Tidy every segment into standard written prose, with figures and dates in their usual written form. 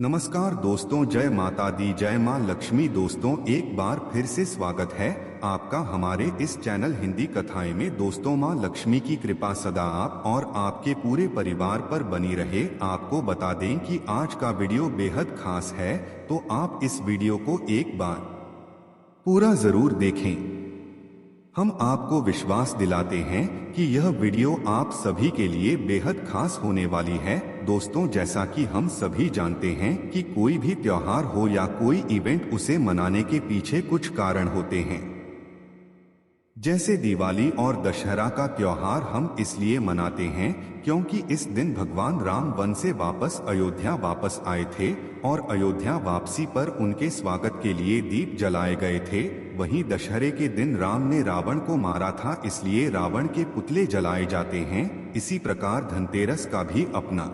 नमस्कार दोस्तों, जय माता दी, जय माँ लक्ष्मी। दोस्तों, एक बार फिर से स्वागत है आपका हमारे इस चैनल हिंदी कथाएं में। दोस्तों, माँ लक्ष्मी की कृपा सदा आप और आपके पूरे परिवार पर बनी रहे। आपको बता दें कि आज का वीडियो बेहद खास है, तो आप इस वीडियो को एक बार पूरा जरूर देखें। हम आपको विश्वास दिलाते हैं कि यह वीडियो आप सभी के लिए बेहद खास होने वाली है। दोस्तों, जैसा कि हम सभी जानते हैं कि कोई भी त्योहार हो या कोई इवेंट, उसे मनाने के पीछे कुछ कारण होते हैं। जैसे दिवाली और दशहरा का त्योहार हम इसलिए मनाते हैं क्योंकि इस दिन भगवान राम वन से वापस अयोध्या वापस आए थे और अयोध्या वापसी पर उनके स्वागत के लिए दीप जलाए गए थे। वहीं दशहरे के दिन राम ने रावण को मारा था, इसलिए रावण के पुतले जलाए जाते हैं। इसी प्रकार धनतेरस का भी अपना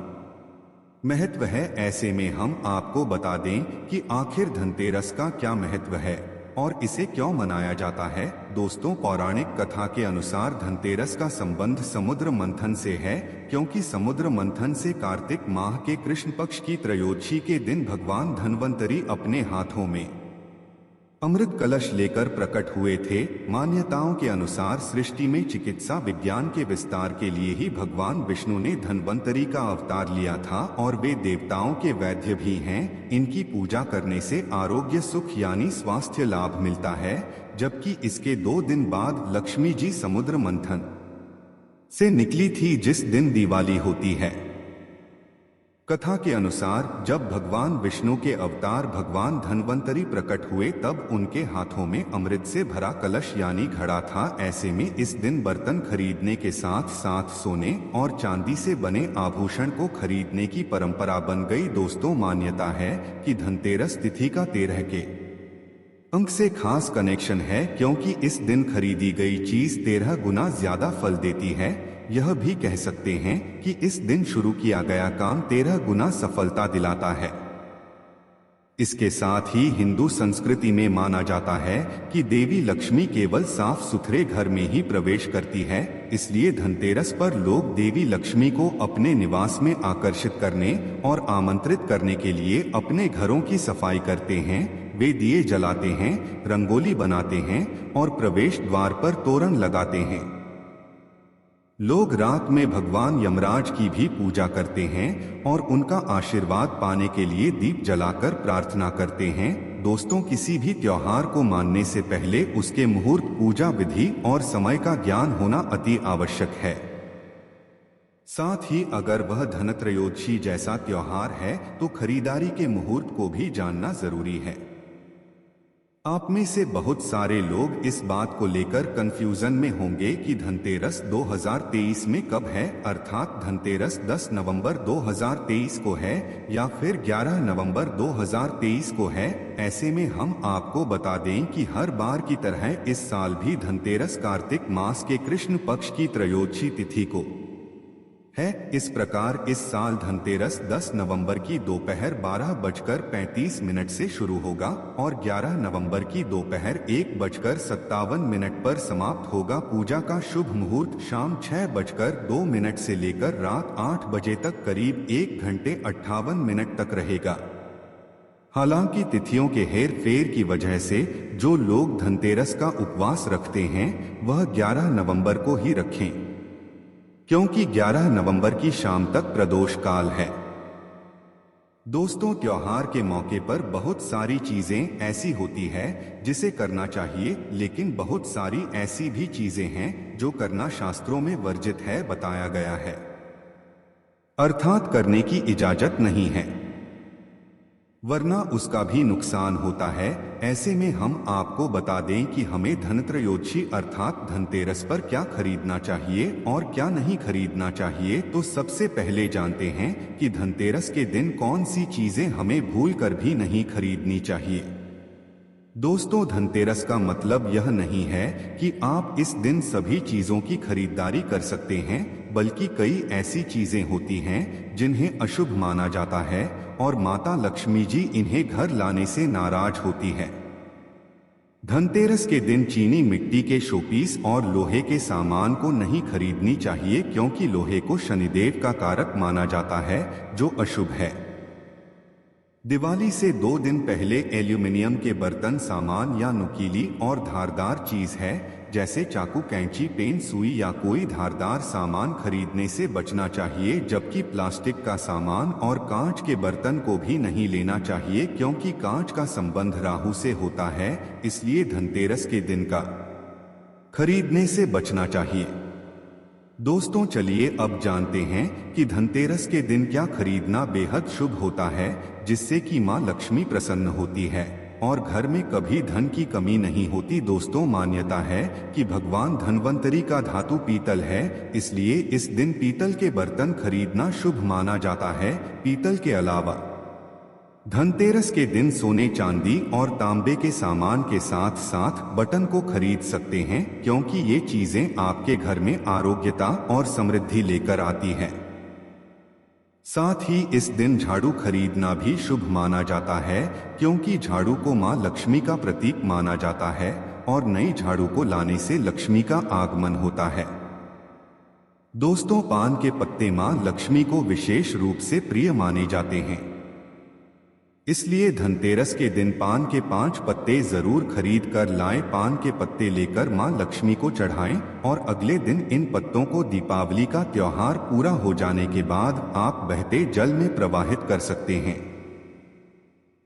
महत्व है। ऐसे में हम आपको बता दें कि आखिर धनतेरस का क्या महत्व है और इसे क्यों मनाया जाता है। दोस्तों, पौराणिक कथा के अनुसार धनतेरस का संबंध समुद्र मंथन से है, क्योंकि समुद्र मंथन से कार्तिक माह के कृष्ण पक्ष की त्रयोदशी के दिन भगवान धन्वंतरी अपने हाथों में अमृत कलश लेकर प्रकट हुए थे। मान्यताओं के अनुसार सृष्टि में चिकित्सा विज्ञान के विस्तार के लिए ही भगवान विष्णु ने धन्वंतरी का अवतार लिया था और वे देवताओं के वैद्य भी हैं। इनकी पूजा करने से आरोग्य, सुख यानी स्वास्थ्य लाभ मिलता है। जबकि इसके 2 दिन बाद लक्ष्मी जी समुद्र मंथन से निकली थी, जिस दिन दिवाली होती है। कथा के अनुसार जब भगवान विष्णु के अवतार भगवान धन्वंतरी प्रकट हुए, तब उनके हाथों में अमृत से भरा कलश यानी घड़ा था। ऐसे में इस दिन बर्तन खरीदने के साथ साथ सोने और चांदी से बने आभूषण को खरीदने की परंपरा बन गई। दोस्तों, मान्यता है कि धनतेरस तिथि का 13 के अंक से खास कनेक्शन है, क्योंकि इस दिन खरीदी गई चीज 13 गुना ज्यादा फल देती है। यह भी कह सकते हैं कि इस दिन शुरू किया गया काम 13 गुना सफलता दिलाता है। इसके साथ ही हिंदू संस्कृति में माना जाता है कि देवी लक्ष्मी केवल साफ सुथरे घर में ही प्रवेश करती है। इसलिए धनतेरस पर लोग देवी लक्ष्मी को अपने निवास में आकर्षित करने और आमंत्रित करने के लिए अपने घरों की सफाई करते हैं। वे दिए जलाते हैं, रंगोली बनाते हैं और प्रवेश द्वार पर तोरण लगाते हैं। लोग रात में भगवान यमराज की भी पूजा करते हैं और उनका आशीर्वाद पाने के लिए दीप जलाकर प्रार्थना करते हैं। दोस्तों, किसी भी त्योहार को मानने से पहले उसके मुहूर्त, पूजा विधि और समय का ज्ञान होना अति आवश्यक है। साथ ही अगर वह धनत्रयोदशी जैसा त्योहार है तो खरीदारी के मुहूर्त को भी जानना जरूरी है। आप में से बहुत सारे लोग इस बात को लेकर कंफ्यूजन में होंगे कि धनतेरस 2023 में कब है, अर्थात धनतेरस 10 नवंबर 2023 को है या फिर 11 नवंबर 2023 को है। ऐसे में हम आपको बता दें कि हर बार की तरह इस साल भी धनतेरस कार्तिक मास के कृष्ण पक्ष की त्रयोदशी तिथि को है। इस प्रकार इस साल धनतेरस 10 नवंबर की दोपहर 12:35 से शुरू होगा और 11 नवंबर की दोपहर 1:57 पर समाप्त होगा। पूजा का शुभ मुहूर्त शाम 6:02 से लेकर रात 8 बजे तक करीब 1 घंटे 58 मिनट तक रहेगा। हालांकि तिथियों के हेर फेर की वजह से जो लोग धनतेरस का उपवास रखते हैं वह 11 नवंबर को ही रखें, क्योंकि 11 नवंबर की शाम तक प्रदोष काल है। दोस्तों, त्योहार के मौके पर बहुत सारी चीजें ऐसी होती है जिसे करना चाहिए, लेकिन बहुत सारी ऐसी भी चीजें हैं जो करना शास्त्रों में वर्जित है, बताया गया है, अर्थात करने की इजाजत नहीं है, वरना उसका भी नुकसान होता है। ऐसे में हम आपको बता दें कि हमें धनत्रयोदशी अर्थात धनतेरस पर क्या खरीदना चाहिए और क्या नहीं खरीदना चाहिए। तो सबसे पहले जानते हैं कि धनतेरस के दिन कौन सी चीजें हमें भूलकर भी नहीं खरीदनी चाहिए। दोस्तों, धनतेरस का मतलब यह नहीं है कि आप इस दिन सभी चीजों की खरीदारी कर सकते हैं, बल्कि कई ऐसी चीजें होती हैं जिन्हें अशुभ माना जाता है और माता लक्ष्मी जी इन्हें घर लाने से नाराज होती है। धनतेरस के दिन चीनी मिट्टी के शोपीस और लोहे के सामान को नहीं खरीदनी चाहिए, क्योंकि लोहे को शनिदेव का कारक माना जाता है जो अशुभ है। दिवाली से 2 दिन पहले एल्यूमिनियम के बर्तन, सामान या नुकीली और धारदार चीज है जैसे चाकू, कैंची, पेन, सुई या कोई धारदार सामान खरीदने से बचना चाहिए, जबकि प्लास्टिक का सामान और कांच के बर्तन को भी नहीं लेना चाहिए क्योंकि कांच का संबंध राहु से होता है, इसलिए धनतेरस के दिन का खरीदने से बचना चाहिए। दोस्तों चलिए अब जानते हैं कि धनतेरस के दिन क्या खरीदना बेहद शुभ होता है जिससे कि मां लक्ष्मी प्रसन्न होती है और घर में कभी धन की कमी नहीं होती। दोस्तों मान्यता है कि भगवान धन्वंतरी का धातु पीतल है, इसलिए इस दिन पीतल के बर्तन खरीदना शुभ माना जाता है। पीतल के अलावा धनतेरस के दिन सोने, चांदी और तांबे के सामान के साथ साथ बटन को खरीद सकते हैं क्योंकि ये चीजें आपके घर में आरोग्यता और समृद्धि लेकर आती हैं। साथ ही इस दिन झाड़ू खरीदना भी शुभ माना जाता है क्योंकि झाड़ू को मां लक्ष्मी का प्रतीक माना जाता है और नई झाड़ू को लाने से लक्ष्मी का आगमन होता है। दोस्तों पान के पत्ते मां लक्ष्मी को विशेष रूप से प्रिय माने जाते हैं, इसलिए धनतेरस के दिन पान के 5 पत्ते जरूर खरीद कर लाएं। पान के पत्ते लेकर मां लक्ष्मी को चढ़ाएं और अगले दिन इन पत्तों को दीपावली का त्योहार पूरा हो जाने के बाद आप बहते जल में प्रवाहित कर सकते हैं।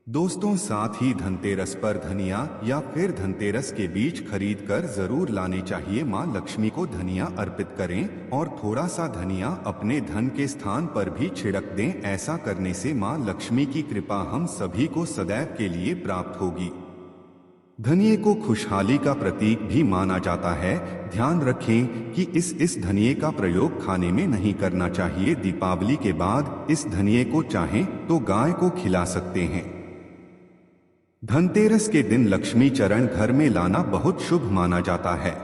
दोस्तों साथ ही धनतेरस पर धनिया या फिर धनतेरस के बीज खरीद कर जरूर लाने चाहिए। मां लक्ष्मी को धनिया अर्पित करें और थोड़ा सा धनिया अपने धन के स्थान पर भी छिड़क दें। ऐसा करने से मां लक्ष्मी की कृपा हम सभी को सदैव के लिए प्राप्त होगी। धनिये को खुशहाली का प्रतीक भी माना जाता है। ध्यान रखें कि इस धनिये का प्रयोग खाने में नहीं करना चाहिए। दीपावली के बाद इस धनिये को चाहें तो गाय को खिला सकते हैं। धनतेरस के दिन लक्ष्मी चरण घर में लाना बहुत शुभ माना जाता है।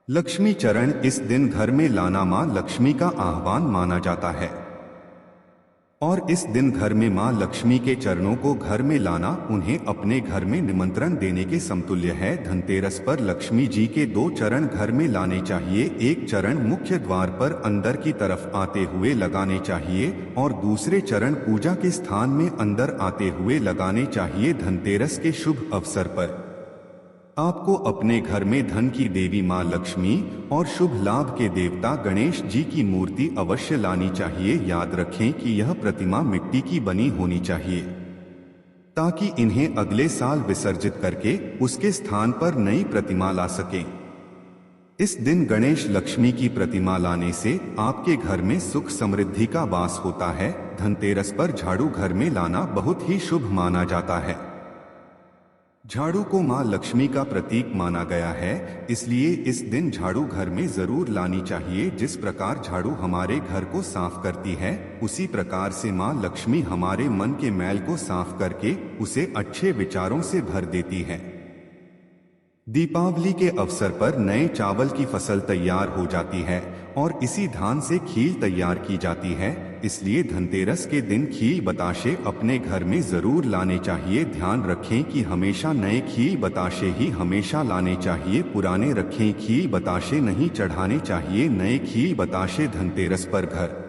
लक्ष्मी चरण इस दिन घर में लाना मां लक्ष्मी का आह्वान माना जाता है और इस दिन घर में मां लक्ष्मी के चरणों को घर में लाना उन्हें अपने घर में निमंत्रण देने के समतुल्य है। धनतेरस पर लक्ष्मी जी के 2 चरण घर में लाने चाहिए। एक चरण मुख्य द्वार पर अंदर की तरफ आते हुए लगाने चाहिए और दूसरे चरण पूजा के स्थान में अंदर आते हुए लगाने चाहिए। धनतेरस के शुभ अवसर पर आपको अपने घर में धन की देवी मां लक्ष्मी और शुभ लाभ के देवता गणेश जी की मूर्ति अवश्य लानी चाहिए। याद रखें कि यह प्रतिमा मिट्टी की बनी होनी चाहिए ताकि इन्हें अगले साल विसर्जित करके उसके स्थान पर नई प्रतिमा ला सकें। इस दिन गणेश लक्ष्मी की प्रतिमा लाने से आपके घर में सुख समृद्धि का वास होता है। धनतेरस पर झाड़ू घर में लाना बहुत ही शुभ माना जाता है। झाड़ू को मां लक्ष्मी का प्रतीक माना गया है, इसलिए इस दिन झाड़ू घर में जरूर लानी चाहिए। जिस प्रकार झाड़ू हमारे घर को साफ करती है, उसी प्रकार से मां लक्ष्मी हमारे मन के मैल को साफ करके उसे अच्छे विचारों से भर देती है। दीपावली के अवसर पर नए चावल की फसल तैयार हो जाती है और इसी धान से खील तैयार की जाती है, इसलिए धनतेरस के दिन खील बताशे अपने घर में जरूर लाने चाहिए। ध्यान रखें कि हमेशा नए खील बताशे ही हमेशा लाने चाहिए, पुराने रखें खील बताशे नहीं चढ़ाने चाहिए। नए खील बताशे धनतेरस पर घर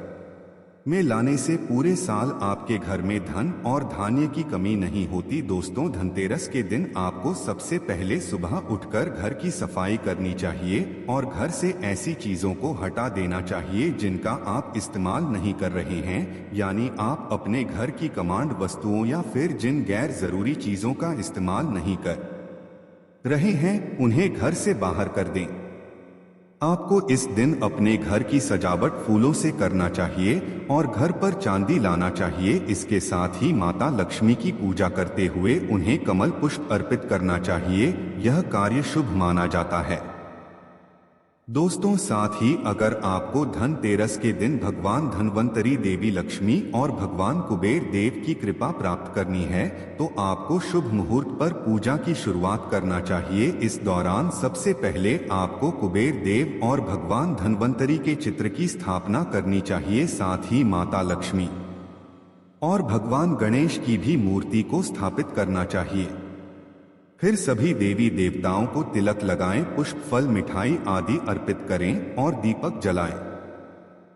में लाने से पूरे साल आपके घर में धन और धान्य की कमी नहीं होती। दोस्तों धनतेरस के दिन आपको सबसे पहले सुबह उठकर घर की सफाई करनी चाहिए और घर से ऐसी चीजों को हटा देना चाहिए जिनका आप इस्तेमाल नहीं कर रहे हैं, यानी आप अपने घर की कमांड वस्तुओं या फिर जिन गैर जरूरी चीजों का इस्तेमाल नहीं कर रहे हैं उन्हें घर से बाहर कर दें। आपको इस दिन अपने घर की सजावट फूलों से करना चाहिए और घर पर चांदी लाना चाहिए। इसके साथ ही माता लक्ष्मी की पूजा करते हुए उन्हें कमल पुष्प अर्पित करना चाहिए। यह कार्य शुभ माना जाता है। दोस्तों साथ ही अगर आपको धनतेरस के दिन भगवान धन्वंतरी देवी लक्ष्मी और भगवान कुबेर देव की कृपा प्राप्त करनी है तो आपको शुभ मुहूर्त पर पूजा की शुरुआत करना चाहिए। इस दौरान सबसे पहले आपको कुबेर देव और भगवान धन्वंतरी के चित्र की स्थापना करनी चाहिए। साथ ही माता लक्ष्मी और भगवान गणेश की भी मूर्ति को स्थापित करना चाहिए। फिर सभी देवी देवताओं को तिलक लगाएं, पुष्प, फल, मिठाई आदि अर्पित करें और दीपक जलाएं।